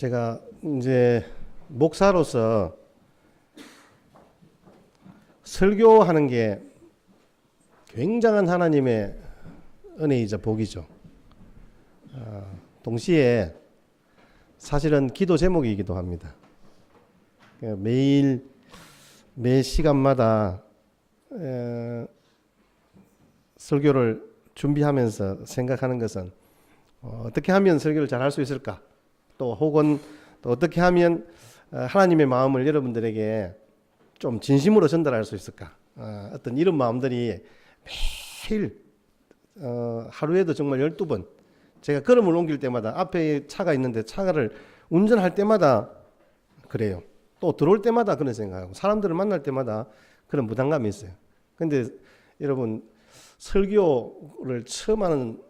제가 이제 목사로서 설교하는 게 굉장한 하나님의 은혜이자 복이죠. 동시에 사실은 기도 제목이기도 합니다. 매일 매 시간마다 설교를 준비하면서 생각하는 것은 어떻게 하면 설교를 잘 할 수 있을까? 또 혹은 또 어떻게 하면 하나님의 마음을 여러분들에게 좀 진심으로 전달할 수 있을까? 어떤 이런 마음들이 매일 하루에도 정말 12번 제가 걸음을 옮길 때마다 앞에 차가 있는데 차를 운전할 때마다 그래요. 또 들어올 때마다 그런 생각하고 사람들을 만날 때마다 그런 부담감이 있어요. 근데 여러분 설교를 처음 하는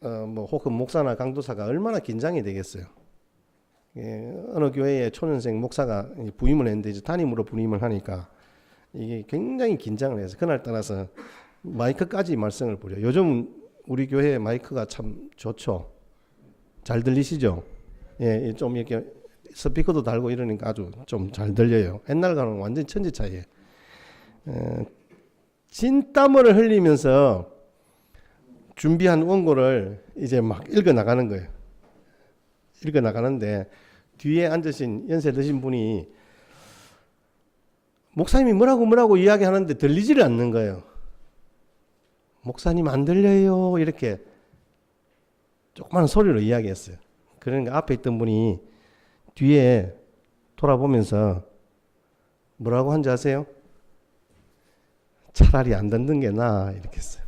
혹은 목사나 강도사가 얼마나 긴장이 되겠어요. 어느 교회에 초년생 목사가 부임을 했는데 이제 담임으로 부임을 하니까 이게 굉장히 긴장을 해서 그날 따라서 마이크까지 말썽을 부려. 요즘 우리 교회 마이크가 참 좋죠. 잘 들리시죠? 예, 좀 이렇게 스피커도 달고 이러니까 아주 좀 잘 들려요. 옛날과는 완전 천지 차이예요. 진땀을 흘리면서 준비한 원고를 이제 막 읽어 나가는 거예요. 읽어 나가는데 뒤에 앉으신 연세 드신 분이 목사님이 뭐라고 이야기하는데 들리지를 않는 거예요. 목사님 안 들려요. 이렇게 조그마한 소리로 이야기했어요. 그러니까 앞에 있던 분이 뒤에 돌아보면서 뭐라고 한지 아세요? 차라리 안 듣는 게 나아 이렇게 했어요.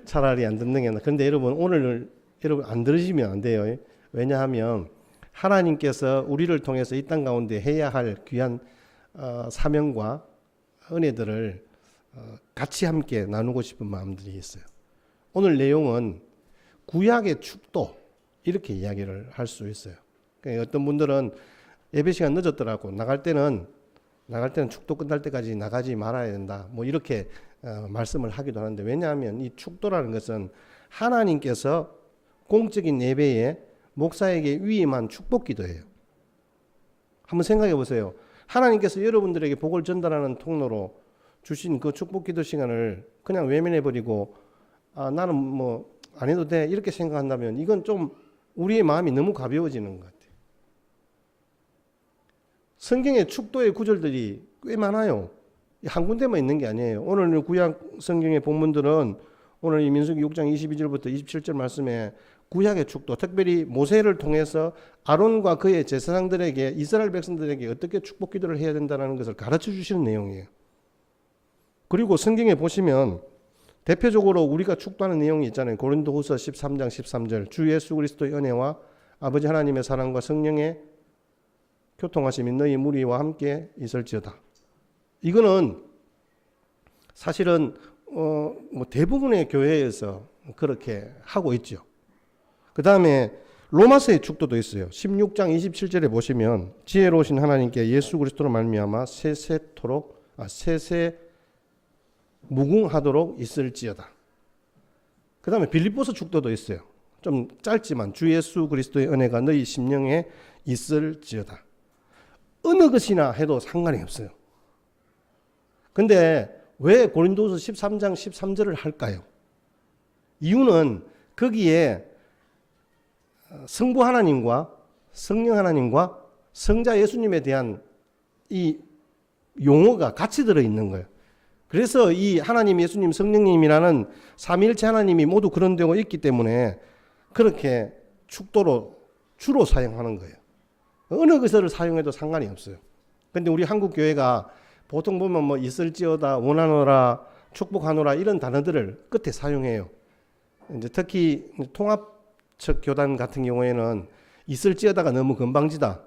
차라리 안 듣는 게 나아. 그런데 여러분 오늘 여러분 안 들으시면 안 돼요. 왜냐하면 하나님께서 우리를 통해서 이 땅 가운데 해야 할 귀한 사명과 은혜들을 같이 함께 나누고 싶은 마음들이 있어요. 오늘 내용은 구약의 축도 이렇게 이야기를 할 수 있어요. 그러니까 어떤 분들은 예배 시간 늦었더라고 나갈 때는 축도 끝날 때까지 나가지 말아야 된다. 뭐 이렇게 말씀을 하기도 하는데 왜냐하면 이 축도라는 것은 하나님께서 공적인 예배에 목사에게 위임한 축복 기도예요. 한번 생각해 보세요. 하나님께서 여러분들에게 복을 전달하는 통로로 주신 그 축복 기도 시간을 그냥 외면해 버리고 나는 뭐 안 해도 돼 이렇게 생각한다면 이건 좀 우리의 마음이 너무 가벼워지는 것 같아요. 성경의 축도의 구절들이 꽤 많아요. 한 군데만 있는 게 아니에요. 오늘 구약 성경의 본문들은 오늘 이 민수기 6장 22절부터 27절 말씀에 구약의 축도, 특별히 모세를 통해서 아론과 그의 제사장들에게 이스라엘 백성들에게 어떻게 축복 기도를 해야 된다는 것을 가르쳐 주시는 내용이에요. 그리고 성경에 보시면 대표적으로 우리가 축도하는 내용이 있잖아요. 고린도후서 13장 13절 주 예수 그리스도의 은혜와 아버지 하나님의 사랑과 성령의 교통하심이 너희 무리와 함께 있을지어다. 이거는 사실은 뭐 대부분의 교회에서 그렇게 하고 있죠. 그 다음에 로마서의 축도도 있어요. 16장 27절에 보시면 지혜로우신 하나님께 예수 그리스도로 말미암아 세세 무궁하도록 있을지어다. 그 다음에 빌립보서 축도도 있어요. 좀 짧지만 주 예수 그리스도의 은혜가 너희 심령에 있을지어다. 어느 것이나 해도 상관이 없어요. 근데 왜 고린도서 13장 13절을 할까요? 이유는 거기에 성부 하나님과 성령 하나님과 성자 예수님에 대한 이 용어가 같이 들어있는 거예요. 그래서 이 하나님, 예수님, 성령님이라는 삼위일체 하나님이 모두 그런 데가 있기 때문에 그렇게 축도로 주로 사용하는 거예요. 어느 것을 사용해도 상관이 없어요. 근데 우리 한국 교회가 보통 보면 뭐 있을지어다, 원하노라, 축복하노라 이런 단어들을 끝에 사용해요. 이제 특히 통합적 교단 같은 경우에는 있을지어다가 너무 건방지다.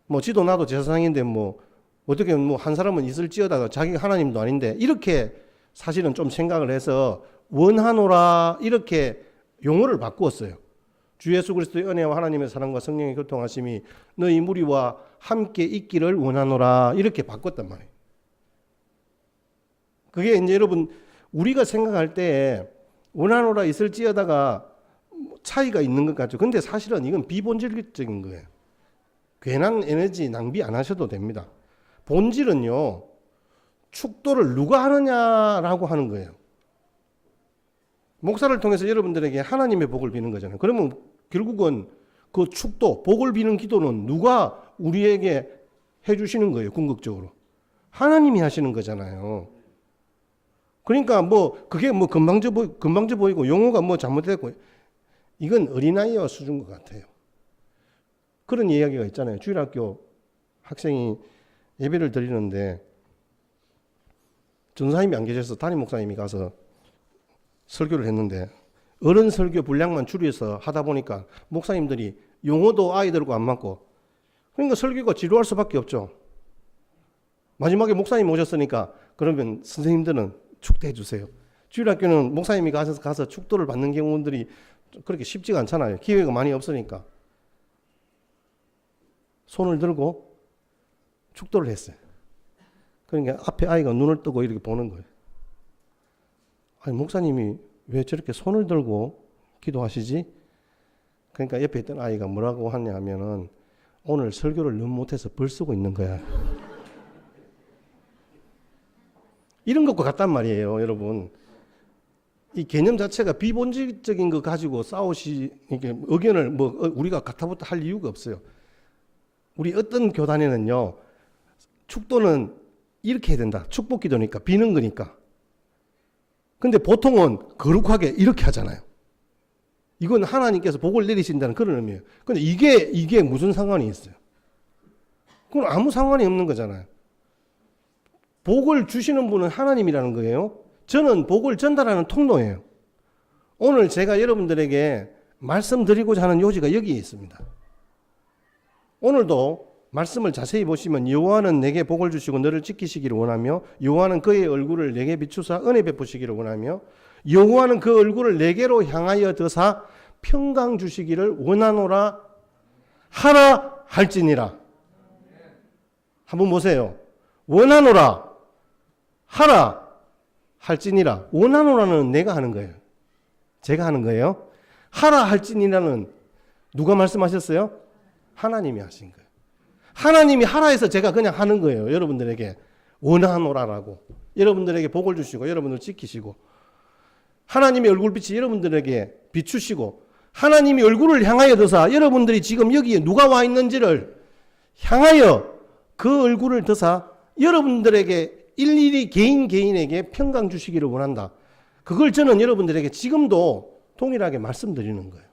뭐 지도 나도 제사장인데 뭐 어떻게 뭐 한 사람은 있을지어다가 자기가 하나님도 아닌데 이렇게 사실은 좀 생각을 해서 원하노라 이렇게 용어를 바꾸었어요. 주 예수 그리스도의 은혜와 하나님의 사랑과 성령의 교통하심이 너희 무리와 함께 있기를 원하노라 이렇게 바꿨단 말이에요. 그게 이제 여러분 우리가 생각할 때 원하노라 있을지어다가 차이가 있는 것 같죠. 근데 사실은 이건 비본질적인 거예요. 괜한 에너지 낭비 안 하셔도 됩니다. 본질은요, 축도를 누가 하느냐라고 하는 거예요. 목사를 통해서 여러분들에게 하나님의 복을 비는 거잖아요. 그러면 결국은 그 축도, 복을 비는 기도는 누가 우리에게 해주시는 거예요, 궁극적으로. 하나님이 하시는 거잖아요. 그러니까 그게 금방져 보이고 용어가 잘못됐고, 이건 어린아이와 수준 것 같아요. 그런 이야기가 있잖아요. 주일학교 학생이 예배를 드리는데 전사님이 안 계셔서 담임 목사님이 가서 설교를 했는데 어른 설교 분량만 줄여서 하다 보니까 목사님들이 용어도 아이들과 안 맞고, 그러니까 설교가 지루할 수밖에 없죠. 마지막에 목사님 오셨으니까 그러면 선생님들은 축도해 주세요. 주일학교는 목사님이 가서 축도를 받는 경우들이 그렇게 쉽지가 않잖아요. 기회가 많이 없으니까. 손을 들고 축도를 했어요. 그러니까 앞에 아이가 눈을 뜨고 이렇게 보는 거예요. 아니, 목사님이 왜 저렇게 손을 들고 기도하시지? 그러니까 옆에 있던 아이가 뭐라고 하냐 하면은 오늘 설교를 너무 못해서 벌 쓰고 있는 거야. 이런 것과 같단 말이에요, 여러분. 이 개념 자체가 비본질적인 거 가지고 이렇게 의견을 우리가 가타부타 할 이유가 없어요. 우리 어떤 교단에는요, 축도는 이렇게 해야 된다. 축복 기도니까, 비는 거니까. 근데 보통은 거룩하게 이렇게 하잖아요. 이건 하나님께서 복을 내리신다는 그런 의미예요. 근데 이게 무슨 상관이 있어요? 그건 아무 상관이 없는 거잖아요. 복을 주시는 분은 하나님이라는 거예요. 저는 복을 전달하는 통로예요. 오늘 제가 여러분들에게 말씀드리고자 하는 요지가 여기에 있습니다. 오늘도 말씀을 자세히 보시면 여호와는 내게 복을 주시고 너를 지키시기를 원하며 여호와는 그의 얼굴을 내게 비추사 은혜 베푸시기를 원하며 여호와는 그 얼굴을 내게로 향하여 드사 평강 주시기를 원하노라 하라 할지니라. 한번 보세요. 원하노라 하라 할지니라. 원하노라는 내가 하는 거예요. 제가 하는 거예요. 하라 할지니라는 누가 말씀하셨어요? 하나님이 하신 거예요. 하나님이 하라 해서 제가 그냥 하는 거예요. 여러분들에게 원하노라라고. 여러분들에게 복을 주시고 여러분을 지키시고 하나님의 얼굴빛이 여러분들에게 비추시고 하나님이 얼굴을 향하여 드사 여러분들이 지금 여기에 누가 와 있는지를 향하여 그 얼굴을 드사 여러분들에게 일일이 개인에게 평강 주시기를 원한다. 그걸 저는 여러분들에게 지금도 동일하게 말씀드리는 거예요.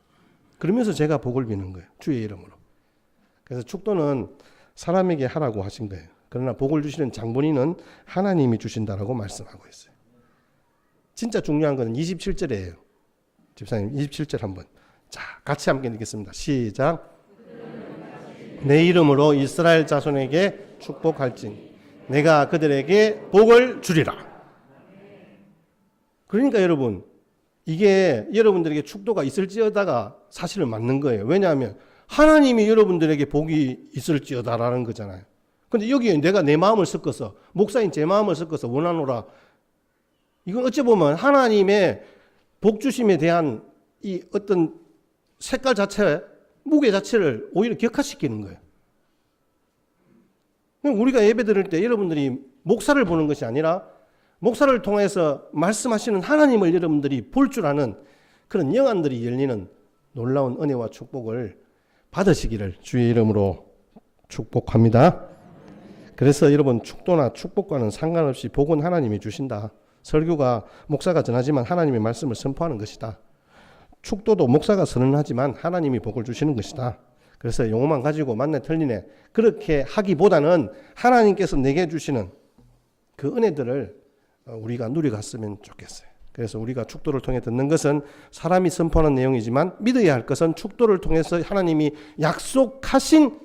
그러면서 제가 복을 비는 거예요. 주의 이름으로. 그래서 축도는 사람에게 하라고 하신 거예요. 그러나 복을 주시는 장본인은 하나님이 주신다라고 말씀하고 있어요. 진짜 중요한 것은 27절이에요. 집사님 27절 한번. 자, 같이 함께 읽겠습니다. 시작. 내 이름으로 이스라엘 자손에게 축복할진 내가 그들에게 복을 주리라. 그러니까 여러분, 이게 여러분들에게 축도가 있을지어다가 사실은 맞는 거예요. 왜냐하면 하나님이 여러분들에게 복이 있을지어다라는 거잖아요. 근데 여기에 내가 내 마음을 섞어서, 목사인 제 마음을 섞어서 원하노라. 이건 어찌 보면 하나님의 복 주심에 대한 이 어떤 색깔 자체, 무게 자체를 오히려 격화시키는 거예요. 우리가 예배 드릴 때 여러분들이 목사를 보는 것이 아니라 목사를 통해서 말씀하시는 하나님을 여러분들이 볼 줄 아는 그런 영안들이 열리는 놀라운 은혜와 축복을 받으시기를 주의 이름으로 축복합니다. 그래서 여러분, 축도나 축복과는 상관없이 복은 하나님이 주신다. 설교가 목사가 전하지만 하나님의 말씀을 선포하는 것이다. 축도도 목사가 선언하지만 하나님이 복을 주시는 것이다. 그래서 용어만 가지고 맞네 틀리네 그렇게 하기보다는 하나님께서 내게 주시는 그 은혜들을 우리가 누려갔으면 좋겠어요. 그래서 우리가 축도를 통해 듣는 것은 사람이 선포하는 내용이지만 믿어야 할 것은 축도를 통해서 하나님이 약속하신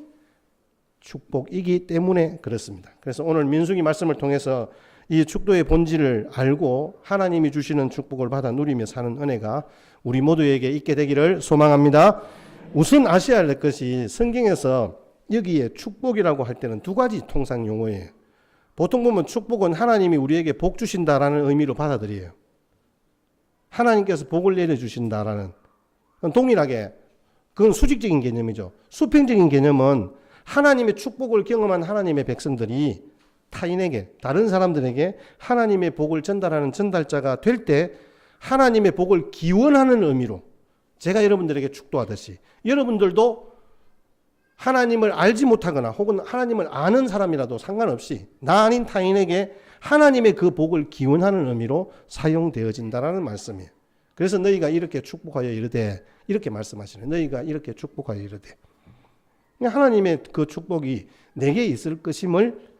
축복이기 때문에 그렇습니다. 그래서 오늘 민수기 말씀을 통해서 이 축도의 본질을 알고 하나님이 주시는 축복을 받아 누리며 사는 은혜가 우리 모두에게 있게 되기를 소망합니다. 우선 아셔야 할 것이 성경에서 여기에 축복이라고 할 때는 두 가지 통상 용어예요. 보통 보면 축복은 하나님이 우리에게 복 주신다라는 의미로 받아들여요. 하나님께서 복을 내려주신다라는 동일하게 그건 수직적인 개념이죠. 수평적인 개념은 하나님의 축복을 경험한 하나님의 백성들이 타인에게, 다른 사람들에게 하나님의 복을 전달하는 전달자가 될 때 하나님의 복을 기원하는 의미로 제가 여러분들에게 축도하듯이 여러분들도 하나님을 알지 못하거나 혹은 하나님을 아는 사람이라도 상관없이 나 아닌 타인에게 하나님의 그 복을 기원하는 의미로 사용되어진다라는 말씀이에요. 그래서 너희가 이렇게 축복하여 이르되 이렇게 말씀하시네. 너희가 이렇게 축복하여 이르되 하나님의 그 축복이 내게 있을 것임을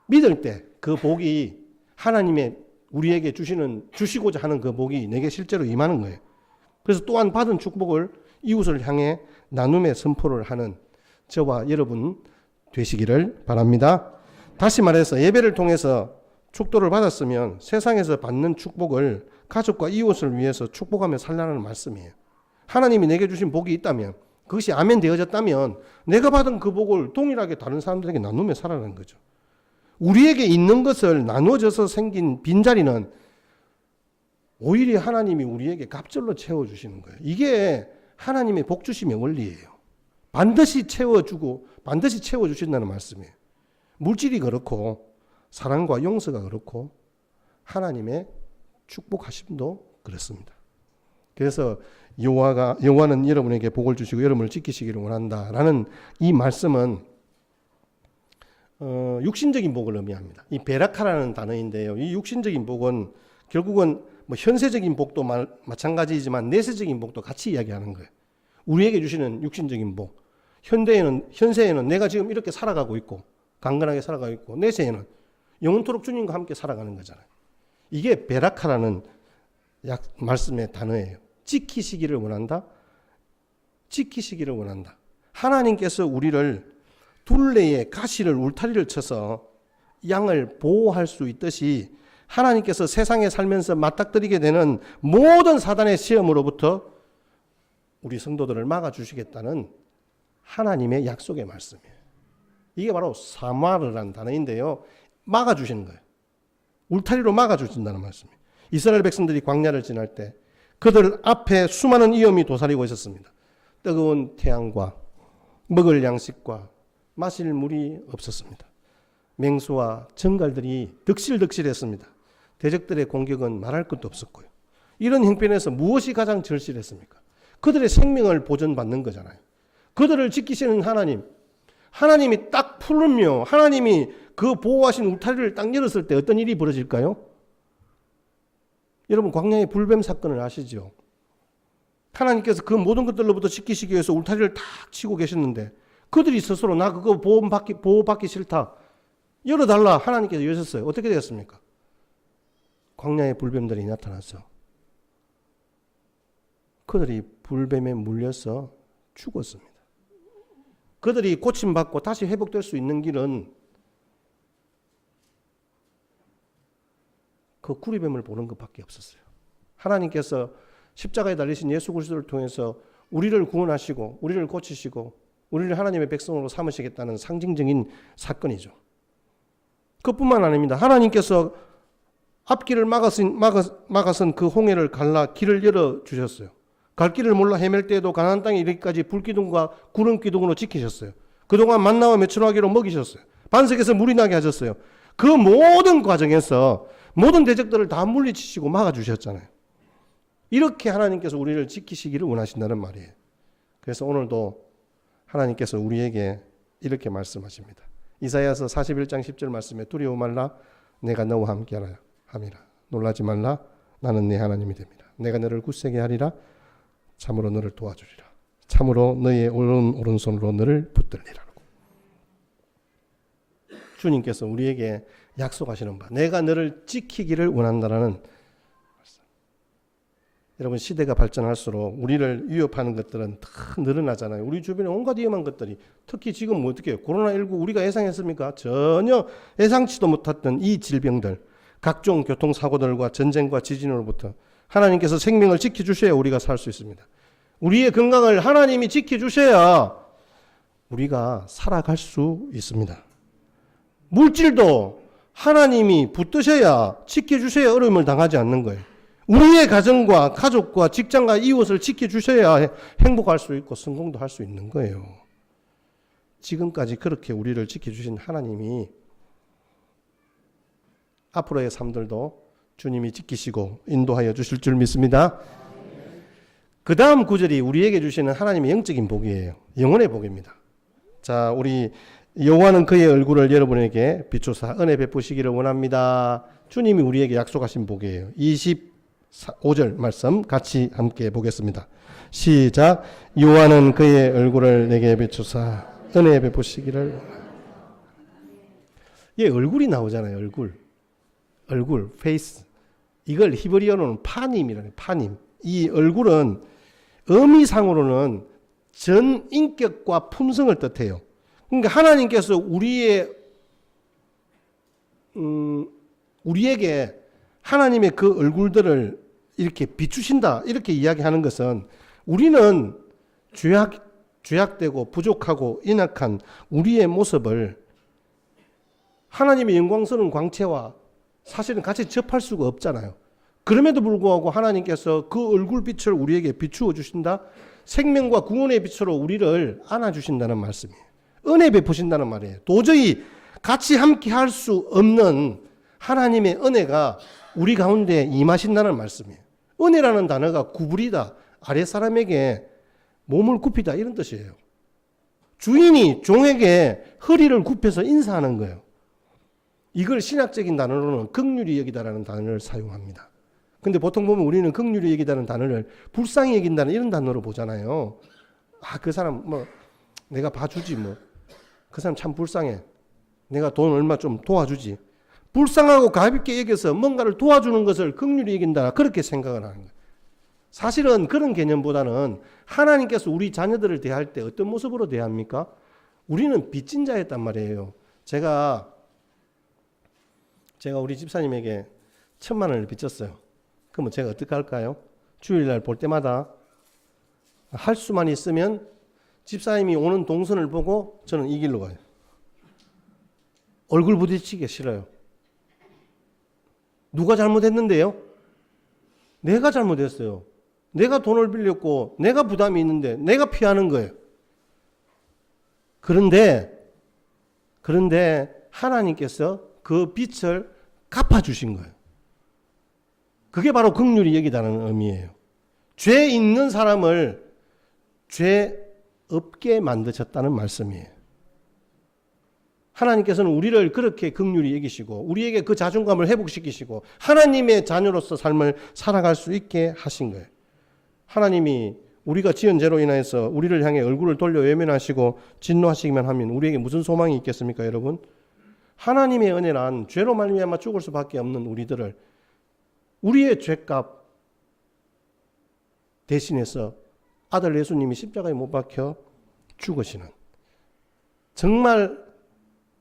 믿을 때 그 복이 하나님의 우리에게 주시고자 하는 그 복이 내게 실제로 임하는 거예요. 그래서 또한 받은 축복을 이웃을 향해 나눔의 선포를 하는 저와 여러분 되시기를 바랍니다. 다시 말해서 예배를 통해서 축도를 받았으면 세상에서 받는 축복을 가족과 이웃을 위해서 축복하며 살라는 말씀이에요. 하나님이 내게 주신 복이 있다면 그것이 아멘 되어졌다면 내가 받은 그 복을 동일하게 다른 사람들에게 나누며 살아가는 거죠. 우리에게 있는 것을 나눠져서 생긴 빈자리는 오히려 하나님이 우리에게 갑절로 채워주시는 거예요. 이게 하나님의 복 주심의 원리예요. 반드시 채워주고 반드시 채워주신다는 말씀이에요. 물질이 그렇고 사랑과 용서가 그렇고 하나님의 축복하심도 그렇습니다. 그래서 여호와는 여러분에게 복을 주시고 여러분을 지키시기를 원한다라는 이 말씀은 육신적인 복을 의미합니다. 이 베라카라는 단어인데요. 이 육신적인 복은 결국은 뭐 현세적인 복도 마찬가지이지만 내세적인 복도 같이 이야기하는 거예요. 우리에게 주시는 육신적인 복. 현세에는 내가 지금 이렇게 살아가고 있고 강건하게 살아가고 있고 내세에는 영원토록 주님과 함께 살아가는 거잖아요. 이게 베라카라는 말씀의 단어예요. 지키시기를 원한다. 지키시기를 원한다. 하나님께서 우리를 둘레에 가시를 울타리를 쳐서 양을 보호할 수 있듯이 하나님께서 세상에 살면서 맞닥뜨리게 되는 모든 사단의 시험으로부터 우리 성도들을 막아주시겠다는 하나님의 약속의 말씀이에요. 이게 바로 사마르라는 단어인데요. 막아주시는 거예요. 울타리로 막아주신다는 말씀이에요. 이스라엘 백성들이 광야를 지날 때 그들 앞에 수많은 위험이 도사리고 있었습니다. 뜨거운 태양과 먹을 양식과 마실 물이 없었습니다. 맹수와 정갈들이 득실득실했습니다. 대적들의 공격은 말할 것도 없었고요. 이런 형편에서 무엇이 가장 절실했습니까? 그들의 생명을 보존받는 거잖아요. 그들을 지키시는 하나님이 딱 풀으며 하나님이 그 보호하신 울타리를 딱 열었을 때 어떤 일이 벌어질까요? 여러분 광야의 불뱀 사건을 아시죠? 하나님께서 그 모든 것들로부터 지키시기 위해서 울타리를 탁 치고 계셨는데 그들이 스스로 나 그거 보호받기 싫다. 열어달라. 하나님께서 여셨어요. 어떻게 되었습니까? 광야의 불뱀들이 나타나서 그들이 불뱀에 물려서 죽었습니다. 그들이 고침받고 다시 회복될 수 있는 길은 그 구리뱀을 보는 것밖에 없었어요. 하나님께서 십자가에 달리신 예수 그리스도를 통해서 우리를 구원하시고 우리를 고치시고 우리를 하나님의 백성으로 삼으시겠다는 상징적인 사건이죠. 그뿐만 아닙니다. 하나님께서 앞길을 막아선 그 홍해를 갈라 길을 열어주셨어요. 갈 길을 몰라 헤맬 때에도 가나안 땅에 이르기까지 불기둥과 구름기둥으로 지키셨어요. 그동안 만나와 메추라기로 먹이셨어요. 반석에서 물이 나게 하셨어요. 그 모든 과정에서 모든 대적들을 다 물리치시고 막아주셨잖아요. 이렇게 하나님께서 우리를 지키시기를 원하신다는 말이에요. 그래서 오늘도 하나님께서 우리에게 이렇게 말씀하십니다. 이사야서 41장 10절 말씀에 두려워 말라 내가 너와 함께하라 함이라. 놀라지 말라 나는 네 하나님이 됩니다. 내가 너를 굳세게 하리라. 참으로 너를 도와주리라. 참으로 너의 오른손으로 너를 붙들리라고. 주님께서 우리에게 약속하시는 바 내가 너를 지키기를 원한다라는 말씀. 여러분 시대가 발전할수록 우리를 위협하는 것들은 다 늘어나잖아요. 우리 주변에 온갖 위험한 것들이 특히 지금 뭐 어떻게 해요? 코로나19 우리가 예상했습니까? 전혀 예상치도 못했던 이 질병들 각종 교통사고들과 전쟁과 지진으로부터 하나님께서 생명을 지켜주셔야 우리가 살 수 있습니다. 우리의 건강을 하나님이 지켜주셔야 우리가 살아갈 수 있습니다. 물질도 하나님이 붙드셔야 지켜주셔야 어려움을 당하지 않는 거예요. 우리의 가정과 가족과 직장과 이웃을 지켜주셔야 행복할 수 있고 성공도 할 수 있는 거예요. 지금까지 그렇게 우리를 지켜주신 하나님이 앞으로의 삶들도 주님이 지키시고 인도하여 주실 줄 믿습니다. 그 다음 구절이 우리에게 주시는 하나님의 영적인 복이에요. 영혼의 복입니다. 자, 우리 여호와는 그의 얼굴을 여러분에게 비추사 은혜 베푸시기를 원합니다. 주님이 우리에게 약속하신 복이에요. 25절 말씀 같이 함께 보겠습니다. 시작. 여호와는 그의 얼굴을 내게 비추사 은혜 베푸시기를 원합니다. 예, 얼굴이 나오잖아요. 얼굴, 페이스. 이걸 히브리어로는 파님이라는 파님. 이 얼굴은 의미상으로는 전 인격과 품성을 뜻해요. 그러니까 하나님께서 우리에게 하나님의 그 얼굴들을 이렇게 비추신다 이렇게 이야기하는 것은 우리는 죄악되고 부족하고 인악한 우리의 모습을 하나님의 영광스러운 광채와 사실은 같이 접할 수가 없잖아요. 그럼에도 불구하고 하나님께서 그 얼굴빛을 우리에게 비추어 주신다. 생명과 구원의 빛으로 우리를 안아주신다는 말씀이에요. 은혜 베푸신다는 말이에요. 도저히 같이 함께 할 수 없는 하나님의 은혜가 우리 가운데 임하신다는 말씀이에요. 은혜라는 단어가 구부리다, 아랫사람에게 몸을 굽히다 이런 뜻이에요. 주인이 종에게 허리를 굽혀서 인사하는 거예요. 이걸 신학적인 단어로는 긍휼히 여기다라는 단어를 사용합니다. 근데 보통 보면 우리는 긍휼히 여기다는 단어를 불쌍히 여긴다는 이런 단어로 보잖아요. 아, 그 사람 내가 봐주지 뭐. 그 사람 참 불쌍해. 내가 돈 얼마 좀 도와주지. 불쌍하고 가볍게 여겨서 뭔가를 도와주는 것을 긍휼히 여긴다. 그렇게 생각을 하는 거예요. 사실은 그런 개념보다는 하나님께서 우리 자녀들을 대할 때 어떤 모습으로 대합니까? 우리는 빚진 자였단 말이에요. 제가 우리 집사님에게 1,000만 원을 빚졌어요. 그러면 제가 어떻게 할까요? 주일날 볼 때마다 할 수만 있으면 집사님이 오는 동선을 보고 저는 이 길로 가요. 얼굴 부딪히기 싫어요. 누가 잘못했는데요? 내가 잘못했어요. 내가 돈을 빌렸고 내가 부담이 있는데 내가 피하는 거예요. 그런데 하나님께서 그 빚을 갚아주신 거예요. 그게 바로 긍휼히 여기다는 의미예요. 죄 있는 사람을 죄 없게 만드셨다는 말씀이에요. 하나님께서는 우리를 그렇게 긍휼히 여기시고 우리에게 그 자존감을 회복시키시고 하나님의 자녀로서 삶을 살아갈 수 있게 하신 거예요. 하나님이 우리가 지은 죄로 인해서 우리를 향해 얼굴을 돌려 외면하시고 진노하시기만 하면 우리에게 무슨 소망이 있겠습니까, 여러분? 하나님의 은혜란 죄로 말미암아 죽을 수밖에 없는 우리들을 우리의 죄값 대신해서 아들 예수님이 십자가에 못 박혀 죽으시는 정말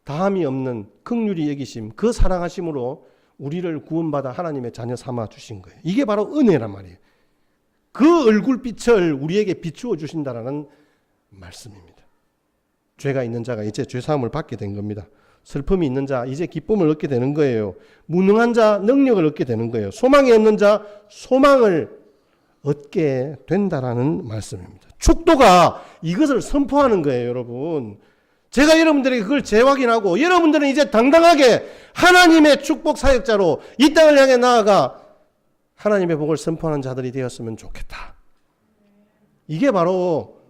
다함이 없는 긍휼히 여기심, 그 사랑하심으로 우리를 구원받아 하나님의 자녀 삼아 주신 거예요. 이게 바로 은혜란 말이에요. 그 얼굴빛을 우리에게 비추어 주신다라는 말씀입니다. 죄가 있는 자가 이제 죄사함을 받게 된 겁니다. 슬픔이 있는 자 이제 기쁨을 얻게 되는 거예요. 무능한 자 능력을 얻게 되는 거예요. 소망이 없는 자 소망을 얻게 된다라는 말씀입니다. 축도가 이것을 선포하는 거예요, 여러분. 제가 여러분들에게 그걸 재확인하고 여러분들은 이제 당당하게 하나님의 축복 사역자로 이 땅을 향해 나아가 하나님의 복을 선포하는 자들이 되었으면 좋겠다. 이게 바로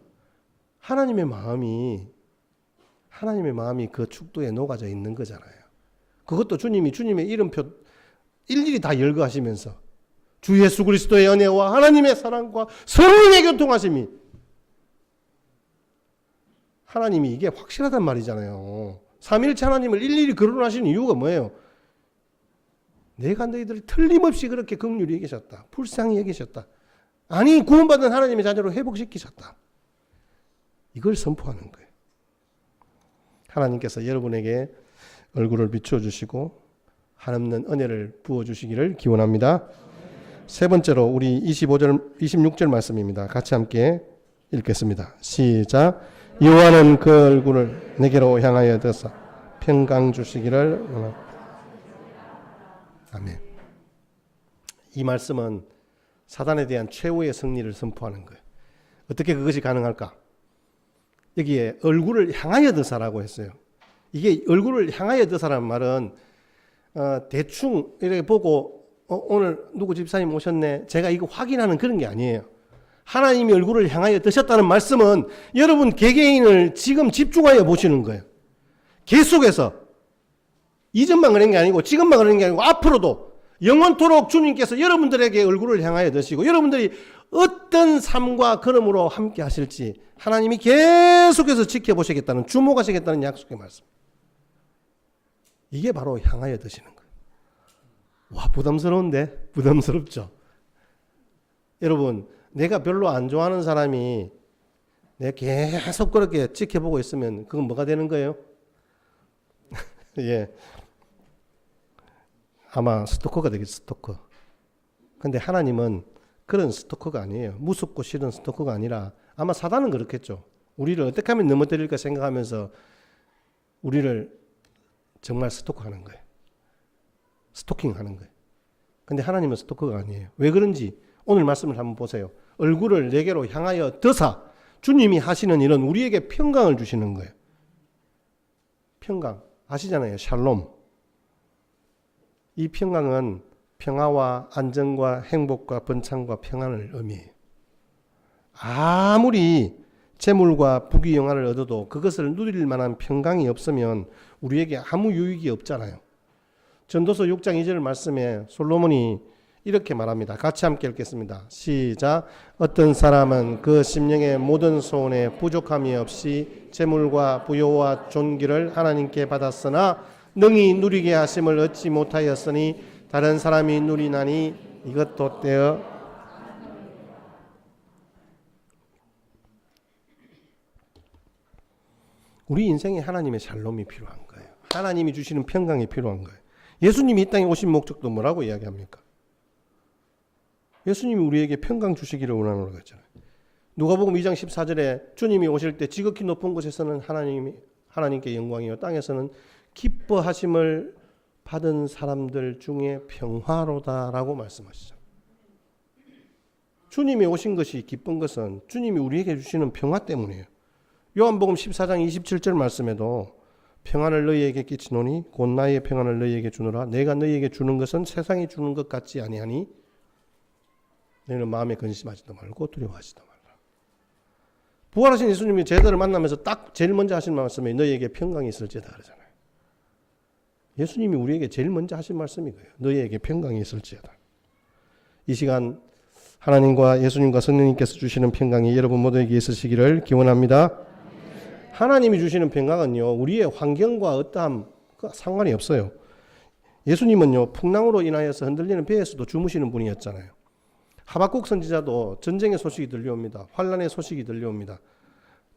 하나님의 마음이 그 축도에 녹아져 있는 거잖아요. 그것도 주님이 주님의 이름표 일일이 다 열거하시면서 주 예수 그리스도의 은혜와 하나님의 사랑과 성령의 교통하심이 하나님이 이게 확실하단 말이잖아요. 삼위일체 하나님을 일일이 거론하시는 이유가 뭐예요? 내가 너희들을 틀림없이 그렇게 긍휼히 여기셨다. 불쌍히 여기셨다. 아니 구원받은 하나님의 자녀로 회복시키셨다. 이걸 선포하는 거예요. 하나님께서 여러분에게 얼굴을 비춰주시고 한없는 은혜를 부어주시기를 기원합니다. 세 번째로 우리 26절 말씀입니다. 같이 함께 읽겠습니다. 시작. 여호와는 그 얼굴을 내게로 향하여 드사 평강 주시기를 원합니다. 아멘. 이 말씀은 사단에 대한 최후의 승리를 선포하는 거예요. 어떻게 그것이 가능할까? 여기에 얼굴을 향하여 드사라고 했어요. 이게 얼굴을 향하여 드사라는 말은 대충 이렇게 보고 오늘 누구 집사님 오셨네, 제가 이거 확인하는 그런 게 아니에요. 하나님이 얼굴을 향하여 드셨다는 말씀은 여러분 개개인을 지금 집중하여 보시는 거예요. 계속해서 이전만 그런 게 아니고 지금만 그런 게 아니고 앞으로도 영원토록 주님께서 여러분들에게 얼굴을 향하여 드시고 여러분들이 어떤 삶과 걸음으로 함께 하실지 하나님이 계속해서 지켜보시겠다는, 주목하시겠다는 약속의 말씀. 이게 바로 향하여 드시는 거예요. 와, 부담스러운데? 부담스럽죠? 여러분, 내가 별로 안 좋아하는 사람이 내가 계속 그렇게 지켜보고 있으면 그건 뭐가 되는 거예요? 예. 아마 스토커가 되겠죠, 스토커. 근데 하나님은 그런 스토커가 아니에요. 무섭고 싫은 스토커가 아니라 아마 사단은 그렇겠죠. 우리를 어떻게 하면 넘어뜨릴까 생각하면서 우리를 정말 스토커하는 거예요. 스토킹하는 거예요. 근데 하나님은 스토커가 아니에요. 왜 그런지 오늘 말씀을 한번 보세요. 얼굴을 내게로 향하여 드사, 주님이 하시는 일은 우리에게 평강을 주시는 거예요. 평강 아시잖아요. 샬롬. 이 평강은 평화와 안정과 행복과 번창과 평안을 의미해요. 아무리 재물과 부귀영화를 얻어도 그것을 누릴 만한 평강이 없으면 우리에게 아무 유익이 없잖아요. 전도서 6장 2절 말씀에 솔로몬이 이렇게 말합니다. 같이 함께 읽겠습니다. 시작. 어떤 사람은 그 심령의 모든 소원에 부족함이 없이 재물과 부요와 존귀를 하나님께 받았으나 능히 누리게 하심을 얻지 못하였으니 다른 사람이 누리나니 이것도 떼어 우리 인생에 하나님의 샬롬이 필요한 거예요. 하나님이 주시는 평강이 필요한 거예요. 예수님이 이 땅에 오신 목적도 뭐라고 이야기합니까? 예수님이 우리에게 평강 주시기를 원하는 거잖아요. 누가복음 2장 14절에 주님이 오실 때 지극히 높은 곳에서는 하나님께 영광이요 땅에서는 기뻐하심을 받은 사람들 중에 평화로다라고 말씀하시죠. 주님이 오신 것이 기쁜 것은 주님이 우리에게 주시는 평화 때문이에요. 요한복음 14장 27절 말씀에도 평안을 너희에게 끼치노니 곧 나의 평안을 너희에게 주노라. 내가 너희에게 주는 것은 세상이 주는 것 같지 아니하니 너희는 마음에 근심하지도 말고 두려워하지도 말라. 부활하신 예수님이 제자들을 만나면서 딱 제일 먼저 하신 말씀이 너희에게 평강이 있을지어다 그러잖아요. 예수님이 우리에게 제일 먼저 하신 말씀이 그예요. 너희에게 평강이 있을지어다. 이 시간 하나님과 예수님과 성령님께서 주시는 평강이 여러분 모두에게 있으시기를 기원합니다. 하나님이 주시는 평강은요, 우리의 환경과 어떠함 상관이 없어요. 예수님은요, 풍랑으로 인하여서 흔들리는 배에서도 주무시는 분이었잖아요. 하박국 선지자도 전쟁의 소식이 들려옵니다. 환란의 소식이 들려옵니다.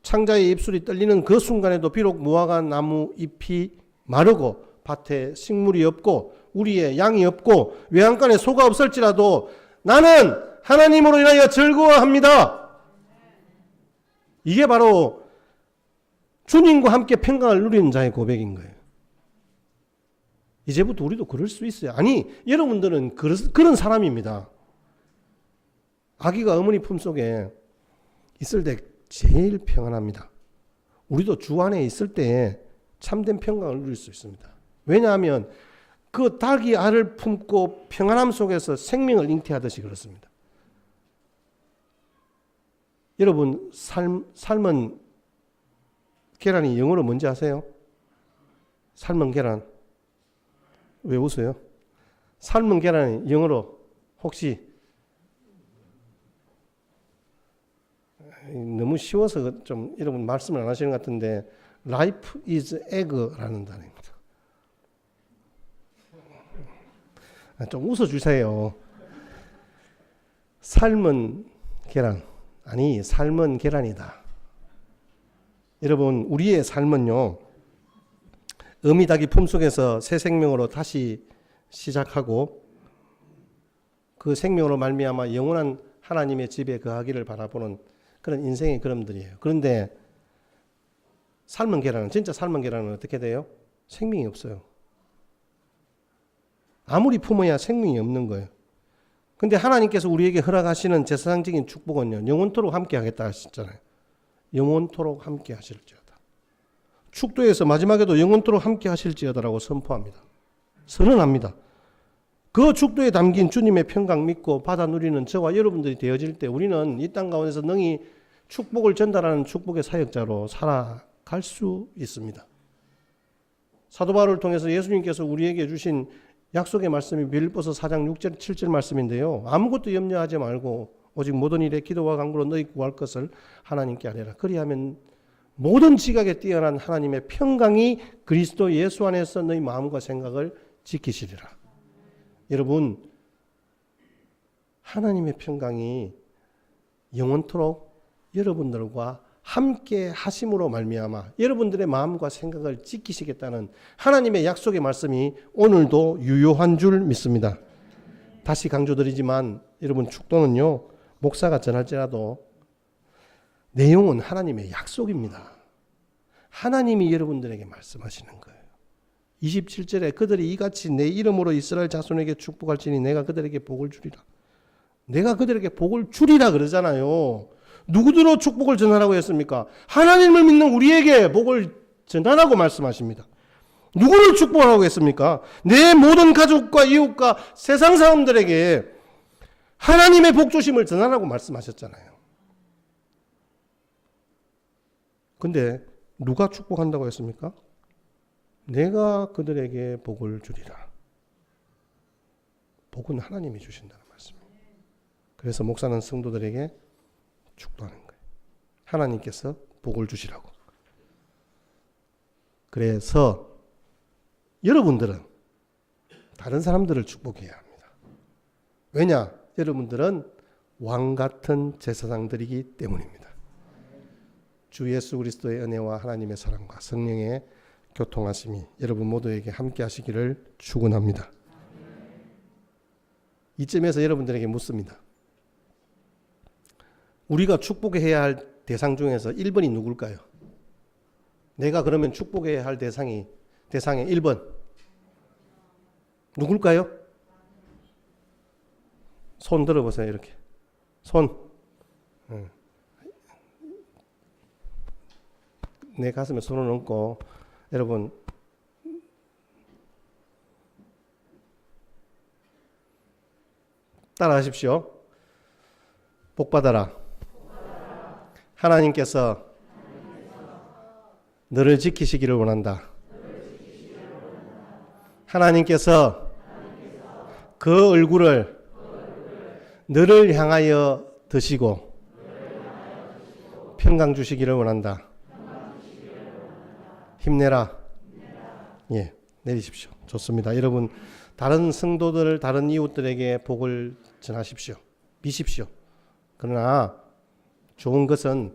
창자의 입술이 떨리는 그 순간에도 비록 무화과 나무 잎이 마르고 밭에 식물이 없고 우리의 양이 없고 외양간에 소가 없을지라도 나는 하나님으로 인하여 즐거워합니다. 이게 바로 주님과 함께 평강을 누리는 자의 고백인 거예요. 이제부터 우리도 그럴 수 있어요. 아니, 여러분들은 그런 사람입니다. 아기가 어머니 품속에 있을 때 제일 평안합니다. 우리도 주 안에 있을 때 참된 평강을 누릴 수 있습니다. 왜냐하면 그 닭이 알을 품고 평안함 속에서 생명을 잉태하듯이 그렇습니다. 여러분 삶은 계란이 영어로 뭔지 아세요? 삶은 계란. 왜 웃어요? 삶은 계란이 영어로 혹시 너무 쉬워서 좀 여러분 말씀을 안 하시는 것 같은데 Life is egg라는 단어입니다. 좀 웃어주세요. 삶은 계란. 아니, 삶은 계란이다. 여러분, 우리의 삶은요, 어미닭이 품속에서 새 생명으로 다시 시작하고 그 생명으로 말미암아 영원한 하나님의 집에 거하기를 바라보는 그런 인생의 걸음들이에요. 그런데 삶은 계란은, 진짜 삶은 계란은 어떻게 돼요? 생명이 없어요. 아무리 품어야 생명이 없는 거예요. 근데 하나님께서 우리에게 허락하시는 제사장적인 축복은요, 영원토록 함께 하겠다 하셨잖아요. 영원토록 함께 하실지어다. 축도에서 마지막에도 영원토록 함께 하실지어다라고 선포합니다. 선언합니다. 그 축도에 담긴 주님의 평강 믿고 받아 누리는 저와 여러분들이 되어질 때 우리는 이 땅 가운데서 능히 축복을 전달하는 축복의 사역자로 살아갈 수 있습니다. 사도 바울을 통해서 예수님께서 우리에게 주신 약속의 말씀이 빌립보서 4장 6절 7절 말씀인데요. 아무것도 염려하지 말고 오직 모든 일에 기도와 간구로 너희 구할 것을 하나님께 아뢰라. 그리하면 모든 지각에 뛰어난 하나님의 평강이 그리스도 예수 안에서 너희 마음과 생각을 지키시리라. 여러분, 하나님의 평강이 영원토록 여러분들과 함께 하심으로 말미암아 여러분들의 마음과 생각을 지키시겠다는 하나님의 약속의 말씀이 오늘도 유효한 줄 믿습니다. 다시 강조드리지만 여러분, 축도는요, 목사가 전할지라도 내용은 하나님의 약속입니다. 하나님이 여러분들에게 말씀하시는 거예요. 27절에 그들이 이같이 내 이름으로 이스라엘 자손에게 축복할지니 내가 그들에게 복을 주리라. 내가 그들에게 복을 주리라 그러잖아요. 누구들로 축복을 전하라고 했습니까? 하나님을 믿는 우리에게 복을 전하라고 말씀하십니다. 누구를 축복하라고 했습니까? 내 모든 가족과 이웃과 세상 사람들에게 하나님의 복 주심을 전하라고 말씀하셨잖아요. 근데 누가 축복한다고 했습니까? 내가 그들에게 복을 주리라. 복은 하나님이 주신다는 말씀이에요. 그래서 목사는 성도들에게 축도하는 거예요. 하나님께서 복을 주시라고. 그래서 여러분들은 다른 사람들을 축복해야 합니다. 왜냐? 여러분들은 왕 같은 제사장들이기 때문입니다. 주 예수 그리스도의 은혜와 하나님의 사랑과 성령의 교통하심이 여러분 모두에게 함께 하시기를 축원합니다. 이쯤에서 여러분들에게 묻습니다. 우리가 축복해야 할 대상 중에서 1번이 누굴까요? 내가 그러면 축복해야 할 대상의 1번 누굴까요? 손 들어보세요. 이렇게 손. 내 가슴에 손을 얹고 여러분, 따라하십시오. 복 받아라. 하나님께서 너를 지키시기를 원한다. 하나님께서 그 얼굴을 너를 향하여 드시고 평강 주시기를 원한다. 힘내라. 예, 내리십시오. 좋습니다. 여러분, 다른 성도들, 다른 이웃들에게 복을 전하십시오. 비십시오. 그러나 좋은 것은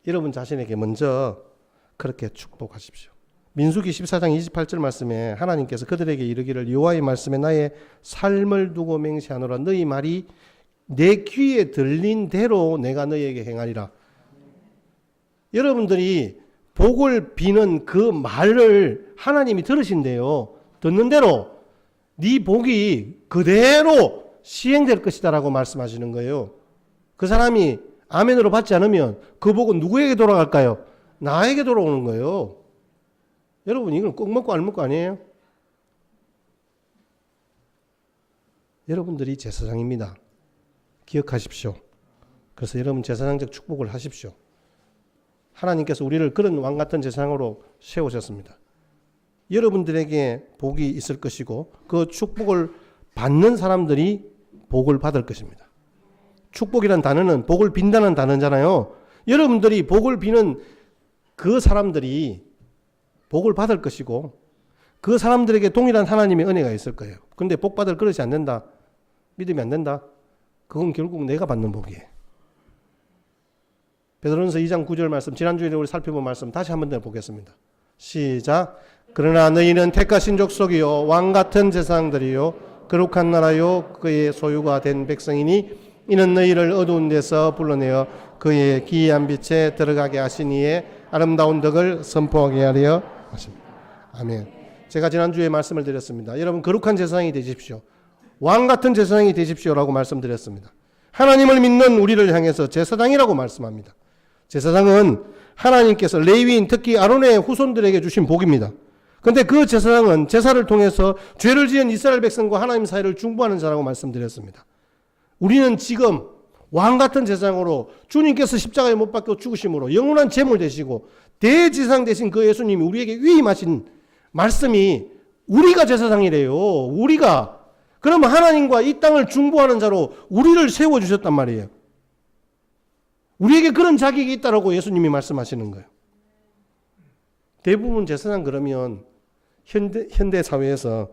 여러분 자신에게 먼저 그렇게 축복하십시오. 민수기 14장 28절 말씀에 하나님께서 그들에게 이르기를 여호와의 말씀에 나의 삶을 두고 맹세하노라. 너희 말이 내 귀에 들린 대로 내가 너희에게 행하리라. 여러분들이 복을 비는 그 말을 하나님이 들으신대요. 듣는 대로 네 복이 그대로 시행될 것이다라고 말씀하시는 거예요. 그 사람이 아멘으로 받지 않으면 그 복은 누구에게 돌아갈까요? 나에게 돌아오는 거예요. 여러분, 이건 꼭 먹고 안 먹고 아니에요? 여러분들이 제사장입니다. 기억하십시오. 그래서 여러분 제사장적 축복을 하십시오. 하나님께서 우리를 그런 왕 같은 제사장으로 세우셨습니다. 여러분들에게 복이 있을 것이고 그 축복을 받는 사람들이 복을 받을 것입니다. 축복이란 단어는 복을 빈다는 단어잖아요. 여러분들이 복을 비는 그 사람들이 복을 받을 것이고 그 사람들에게 동일한 하나님의 은혜가 있을 거예요. 그런데 복 받을 그릇이 안 된다. 믿음이 안 된다. 그건 결국 내가 받는 복이에요. 베드로전서 2장 9절 말씀, 지난주에 우리 살펴본 말씀 다시 한번 더 보겠습니다. 시작. 그러나 너희는 택하신 족속이요 왕같은 제사장들이요 거룩한 나라요 그의 소유가 된 백성이니 이는 너희를 어두운 데서 불러내어 그의 기이한 빛에 들어가게 하신 이의 아름다운 덕을 선포하게 하려 하십니다. 아멘. 제가 지난주에 말씀을 드렸습니다. 여러분 거룩한 제사장이 되십시오. 왕 같은 제사장이 되십시오라고 말씀드렸습니다. 하나님을 믿는 우리를 향해서 제사장이라고 말씀합니다. 제사장은 하나님께서 레위인 특히 아론의 후손들에게 주신 복입니다. 그런데 그 제사장은 제사를 통해서 죄를 지은 이스라엘 백성과 하나님 사이를 중보하는 자라고 말씀드렸습니다. 우리는 지금 왕 같은 제사장으로 주님께서 십자가에 못 박혀 죽으심으로 영원한 제물 되시고 대제사장 되신 그 예수님이 우리에게 위임하신 말씀이 우리가 제사장이래요. 우리가. 그러면 하나님과 이 땅을 중보하는 자로 우리를 세워주셨단 말이에요. 우리에게 그런 자격이 있다라고 예수님이 말씀하시는 거예요. 대부분 제사장 그러면 현대 사회에서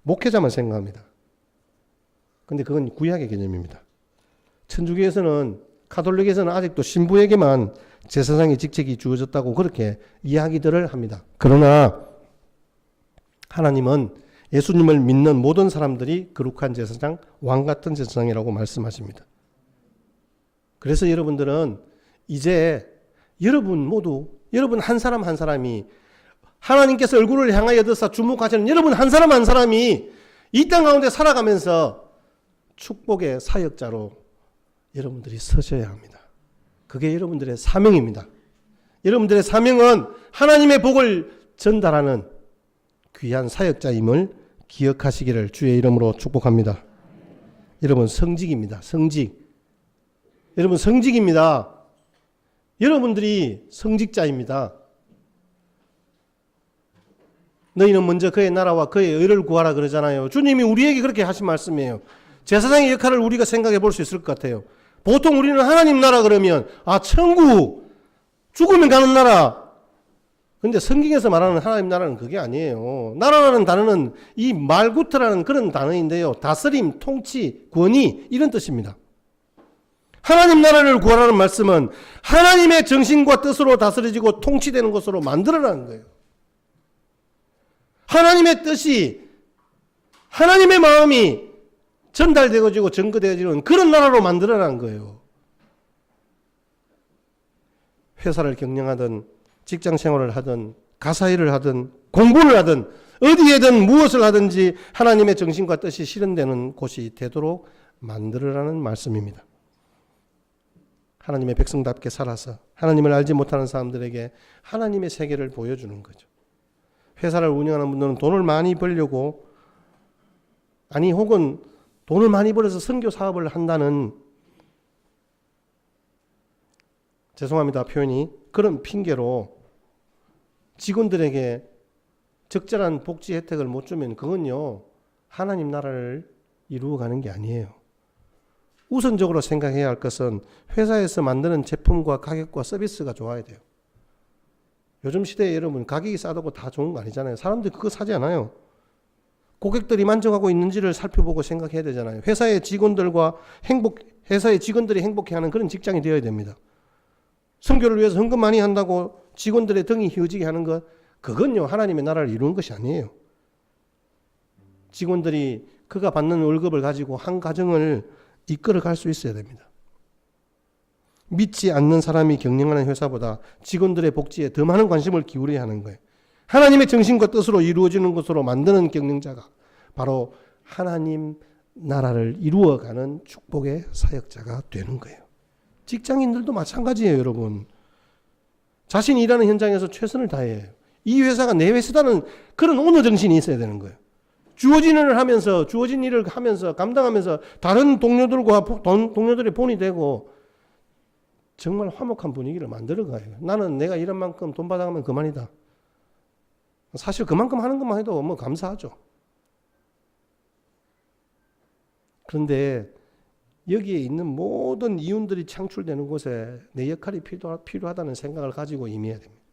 목회자만 생각합니다. 근데 그건 구약의 개념입니다. 천주교에서는 가톨릭에서는 아직도 신부에게만 제사장의 직책이 주어졌다고 그렇게 이야기들을 합니다. 그러나 하나님은 예수님을 믿는 모든 사람들이 거룩한 제사장, 왕 같은 제사장이라고 말씀하십니다. 그래서 여러분들은 이제 여러분 모두 여러분 한 사람 한 사람이 하나님께서 얼굴을 향하여 드사 주목하시는 여러분 한 사람 한 사람이 이 땅 가운데 살아가면서 축복의 사역자로 여러분들이 서셔야 합니다. 그게 여러분들의 사명입니다. 여러분들의 사명은 하나님의 복을 전달하는 귀한 사역자임을 기억하시기를 주의 이름으로 축복합니다. 여러분 성직입니다. 성직. 여러분 성직입니다. 여러분들이 성직자입니다. 너희는 먼저 그의 나라와 그의 의를 구하라 그러잖아요. 주님이 우리에게 그렇게 하신 말씀이에요. 제사장의 역할을 우리가 생각해 볼 수 있을 것 같아요. 보통 우리는 하나님 나라 그러면 천국, 죽으면 가는 나라. 근데 성경에서 말하는 하나님 나라는 그게 아니에요. 나라라는 단어는 이 말구트라는 그런 단어인데요. 다스림, 통치, 권위 이런 뜻입니다. 하나님 나라를 구하라는 말씀은 하나님의 정신과 뜻으로 다스려지고 통치되는 것으로 만들어라는 거예요. 하나님의 뜻이 하나님의 마음이 전달되어지고 증거되어지는 그런 나라로 만들어라는 거예요. 회사를 경영하든 직장 생활을 하든 가사일을 하든 공부를 하든 어디에든 무엇을 하든지 하나님의 정신과 뜻이 실현되는 곳이 되도록 만들어라는 말씀입니다. 하나님의 백성답게 살아서 하나님을 알지 못하는 사람들에게 하나님의 세계를 보여주는 거죠. 회사를 운영하는 분들은 돈을 많이 벌려고 혹은 돈을 많이 벌어서 선교 사업을 한다는 죄송합니다 표현이 그런 핑계로 직원들에게 적절한 복지 혜택을 못 주면 그건요 하나님 나라를 이루어가는 게 아니에요. 우선적으로 생각해야 할 것은 회사에서 만드는 제품과 가격과 서비스가 좋아야 돼요. 요즘 시대에 여러분 가격이 싸다고 다 좋은 거 아니잖아요. 사람들이 그거 사지 않아요. 고객들이 만족하고 있는지를 살펴보고 생각해야 되잖아요. 회사의 직원들이 행복해하는 그런 직장이 되어야 됩니다. 선교를 위해서 헌금 많이 한다고 직원들의 등이 휘어지게 하는 것, 그건요 하나님의 나라를 이루는 것이 아니에요. 직원들이 그가 받는 월급을 가지고 한 가정을 이끌어 갈 수 있어야 됩니다. 믿지 않는 사람이 경영하는 회사보다 직원들의 복지에 더 많은 관심을 기울여야 하는 거예요. 하나님의 정신과 뜻으로 이루어지는 것으로 만드는 경영자가 바로 하나님 나라를 이루어가는 축복의 사역자가 되는 거예요. 직장인들도 마찬가지예요, 여러분. 자신이 일하는 현장에서 최선을 다해요. 이 회사가 내 회사다는 그런 오너 정신이 있어야 되는 거예요. 주어진 일을 하면서 감당하면서 다른 동료들의 본이 되고 정말 화목한 분위기를 만들어가요. 나는 내가 일한 만큼 돈 받아가면 그만이다. 사실 그만큼 하는 것만 해도 감사하죠. 그런데 여기에 있는 모든 이윤들이 창출되는 곳에 내 역할이 필요하다는 생각을 가지고 임해야 됩니다.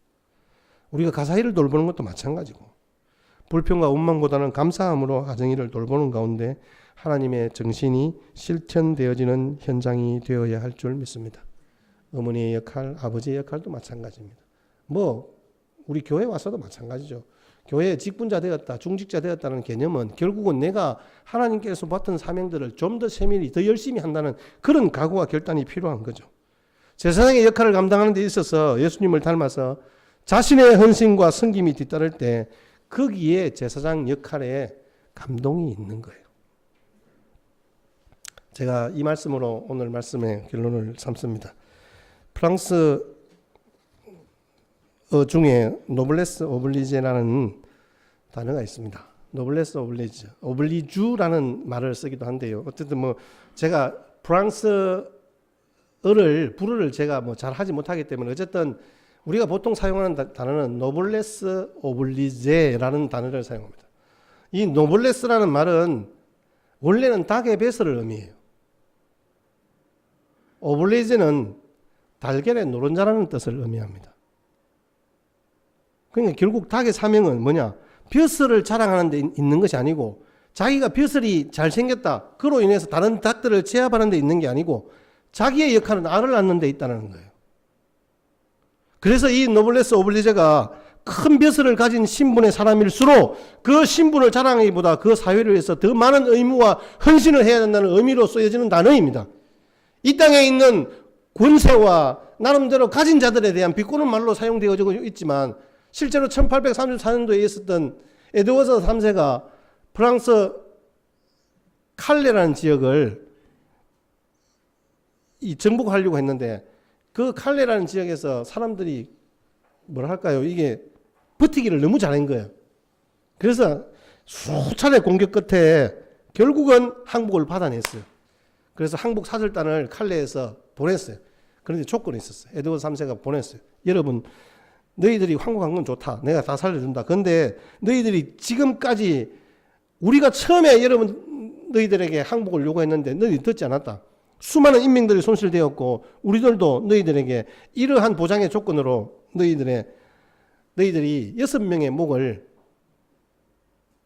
우리가 가사일을 돌보는 것도 마찬가지고 불평과 원망보다는 감사함으로 가정일을 돌보는 가운데 하나님의 정신이 실천되어지는 현장이 되어야 할 줄 믿습니다. 어머니의 역할, 아버지의 역할도 마찬가지입니다. 우리 교회 와서도 마찬가지죠. 교회에 직분자 되었다, 중직자 되었다는 개념은 결국은 내가 하나님께서 맡은 사명들을 좀 더 세밀히, 더 열심히 한다는 그런 각오와 결단이 필요한 거죠. 제사장의 역할을 감당하는 데 있어서 예수님을 닮아서 자신의 헌신과 섬김이 뒤따를 때 거기에 제사장 역할에 감동이 있는 거예요. 제가 이 말씀으로 오늘 말씀의 결론을 삼습니다. 프랑스어 중에 노블레스 오블리제라는 단어가 있습니다. 노블레스 오블리제, 오블리주라는 말을 쓰기도 한데요. 어쨌든 뭐 제가 프랑스어를 불어를 제가 뭐 잘 하지 못하기 때문에 어쨌든 우리가 보통 사용하는 단어는 노블레스 오블리제라는 단어를 사용합니다. 이 노블레스라는 말은 원래는 닭의 배설을 의미해요. 오블리제는 달걀의 노른자라는 뜻을 의미합니다. 그러니까 결국 닭의 사명은 뭐냐? 벼슬을 자랑하는 데 있는 것이 아니고 자기가 벼슬이 잘생겼다. 그로 인해서 다른 닭들을 제압하는 데 있는 게 아니고 자기의 역할은 알을 낳는 데 있다는 거예요. 그래서 이 노블레스 오블리제가 큰 벼슬을 가진 신분의 사람일수록 그 신분을 자랑하기보다 그 사회를 위해서 더 많은 의무와 헌신을 해야 된다는 의미로 쓰여지는 단어입니다. 이 땅에 있는 권세와 나름대로 가진 자들에 대한 비꼬는 말로 사용되어지고 있지만 실제로 1834년도에 있었던 에드워드 3세가 프랑스 칼레라는 지역을 정복하려고 했는데 그 칼레라는 지역에서 사람들이 뭐랄까요, 이게 버티기를 너무 잘한 거예요. 그래서 수차례 공격 끝에 결국은 항복을 받아냈어요. 그래서 항복 사절단을 칼레에서 보냈어요. 그런데 조건이 있었어요. 에드워드 3세가 보냈어요. 여러분, 너희들이 항복한 건 좋다. 내가 다 살려준다. 그런데 너희들이 지금까지 우리가 처음에 너희들에게 항복을 요구했는데 너희들이 듣지 않았다. 수많은 인명들이 손실되었고 우리들도 너희들에게 이러한 보장의 조건으로 너희들이 6명의 목을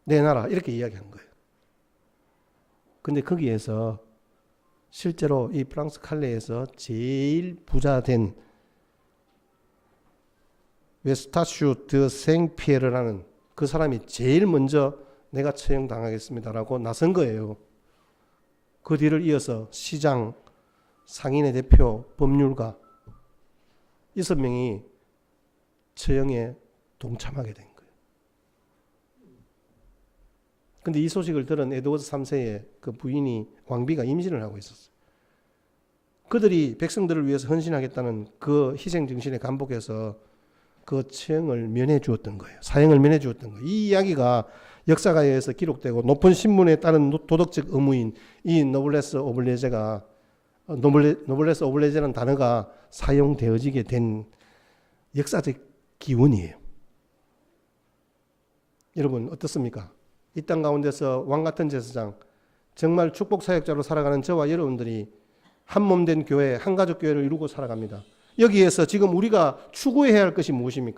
내놔라. 이렇게 이야기한 거예요. 근데 거기에서 실제로 이 프랑스 칼레에서 제일 부자 된 웨스타슈 드 생피에르라는 그 사람이 제일 먼저 내가 처형당하겠습니다라고 나선 거예요. 그 뒤를 이어서 시장, 상인의 대표, 법률가 6명이 처형에 동참하게 된 거예요. 근데 이 소식을 들은 에드워드 3세의 그 부인이 왕비가 임신을 하고 있었어요. 그들이 백성들을 위해서 헌신하겠다는 그 희생 정신에 감복해서 그 처형을 면해 주었던 거예요. 사형을 면해 주었던 거예요. 이 이야기가 역사가에서 기록되고 높은 신분에 따른 도덕적 의무인 이 노블레스 오블리제가 노블레스 오블리제라는 단어가 사용되어지게 된 역사적 기원이에요. 여러분 어떻습니까? 이 땅 가운데서 왕같은 제사장, 정말 축복 사역자로 살아가는 저와 여러분들이 한 몸 된 교회, 한 가족 교회를 이루고 살아갑니다. 여기에서 지금 우리가 추구해야 할 것이 무엇입니까?